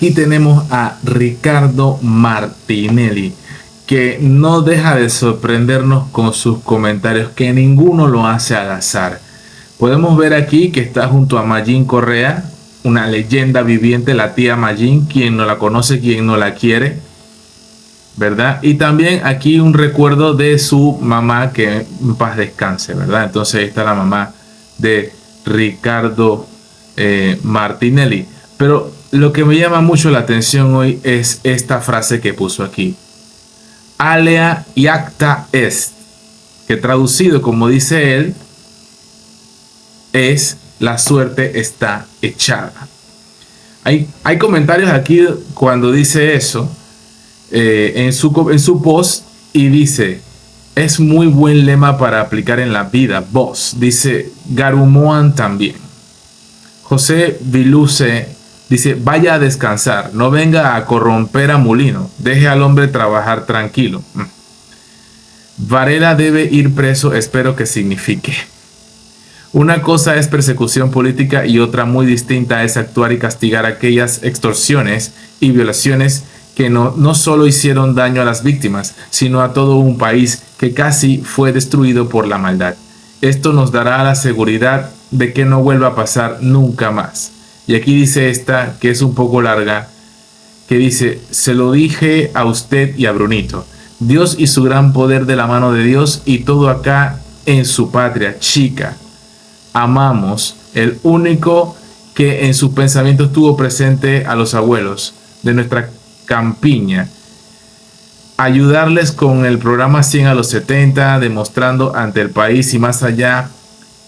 aquí tenemos a Ricardo Martinelli, que no deja de sorprendernos con sus comentarios, que ninguno lo hace al azar. Podemos ver aquí que está junto a Mayín Correa, una leyenda viviente, la tía Mayín, quien no la conoce, quien no la quiere, ¿verdad? Y también aquí un recuerdo de su mamá, que en paz descanse, ¿verdad? Entonces ahí está la mamá de Ricardo Martinelli. Pero lo que me llama mucho la atención hoy es esta frase que puso aquí: alea iacta est, que traducido, como dice él, es la suerte está echada. Hay comentarios aquí cuando dice eso en su post, y dice: es muy buen lema para aplicar en la vida, vos. Dice Garumoan también. José Viluce dice: vaya a descansar, no venga a corromper a Mulino, deje al hombre trabajar tranquilo. Varela debe ir preso, espero que signifique. Una cosa es persecución política y otra muy distinta es actuar y castigar aquellas extorsiones y violaciones que no solo hicieron daño a las víctimas, sino a todo un país que casi fue destruido por la maldad. Esto nos dará la seguridad de que no vuelva a pasar nunca más. Y aquí dice esta, que es un poco larga, que dice: se lo dije a usted y a Brunito. Dios y su gran poder de la mano de Dios y todo acá en su patria chica. Amamos el único que en sus pensamientos tuvo presente a los abuelos de nuestra campiña. Ayudarles con el programa 100 a los 70, demostrando ante el país y más allá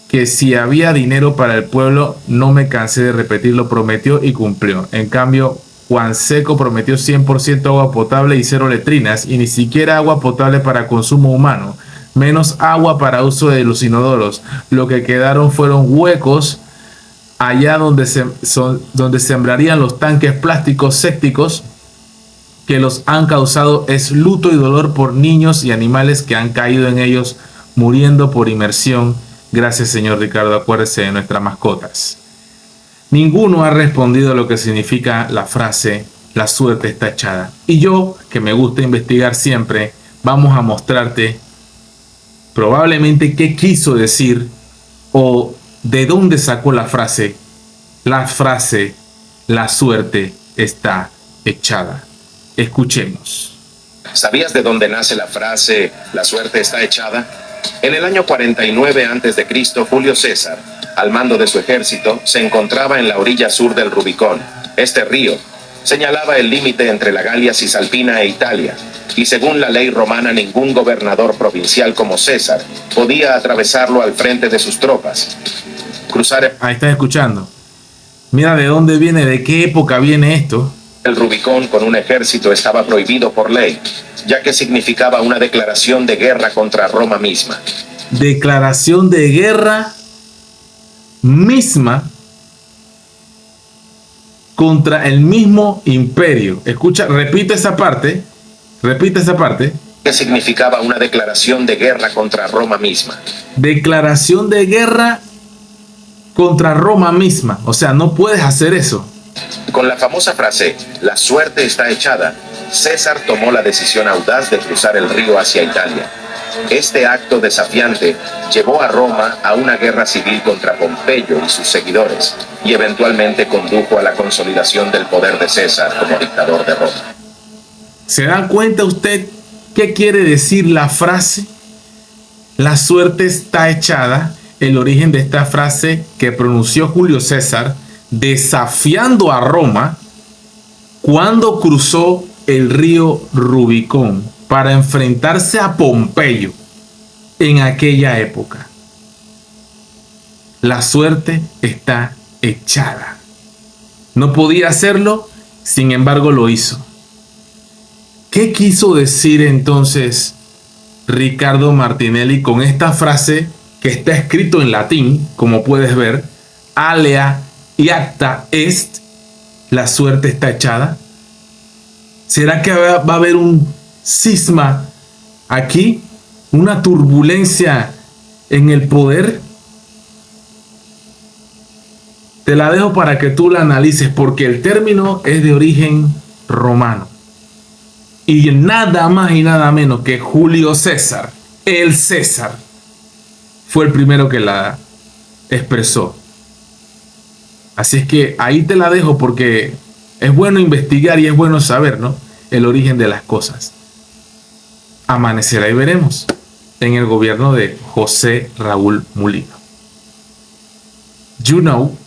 que si había dinero para el pueblo. No me cansé de repetirlo, prometió y cumplió. En cambio, Juan Seco prometió 100% agua potable y 0 letrinas, y ni siquiera agua potable para consumo humano, menos agua para uso de los inodoros. Lo que quedaron fueron huecos allá donde sembrarían los tanques plásticos sépticos que los han causado. Es luto y dolor por niños y animales que han caído en ellos, muriendo por inmersión. Gracias, señor Ricardo, acuérdese de nuestras mascotas. Ninguno ha respondido a lo que significa la frase la suerte está echada. Y yo, que me gusta investigar siempre, vamos a mostrarte probablemente qué quiso decir o de dónde sacó la frase la suerte está echada. Escuchemos. ¿Sabías de dónde nace la frase la suerte está echada? En el año 49 a.C., Julio César, al mando de su ejército, se encontraba en la orilla sur del Rubicón. Este río señalaba el límite entre la Galia Cisalpina e Italia, y según la ley romana, ningún gobernador provincial como César podía atravesarlo al frente de sus tropas. Ahí estás escuchando. Mira de dónde viene, de qué época viene esto. El Rubicón con un ejército estaba prohibido por ley, ya que significaba una declaración de guerra contra Roma misma. Declaración de guerra misma contra el mismo imperio. Escucha, repite esa parte. Que significaba una declaración de guerra contra Roma misma. Declaración de guerra contra Roma misma. O sea, no puedes hacer eso. Con la famosa frase, la suerte está echada, César tomó la decisión audaz de cruzar el río hacia Italia. Este acto desafiante llevó a Roma a una guerra civil contra Pompeyo y sus seguidores, y eventualmente condujo a la consolidación del poder de César como dictador de Roma. ¿Se da cuenta usted qué quiere decir la frase? La suerte está echada. El origen de esta frase que pronunció Julio César desafiando a Roma cuando cruzó el río Rubicón para enfrentarse a Pompeyo en aquella época. La suerte está echada. No podía hacerlo, sin embargo lo hizo. ¿Qué quiso decir entonces Ricardo Martinelli con esta frase que está escrito en latín, como puedes ver, alea iacta est, la suerte está echada? ¿Será que va a haber un cisma aquí? ¿Una turbulencia en el poder? Te la dejo para que tú la analices porque el término es de origen romano. Y nada más y nada menos que Julio César, el César, fue el primero que la expresó. Así es que ahí te la dejo porque es bueno investigar y es bueno saber, ¿no?, el origen de las cosas. Amanecerá y veremos en el gobierno de José Raúl Mulino. You know.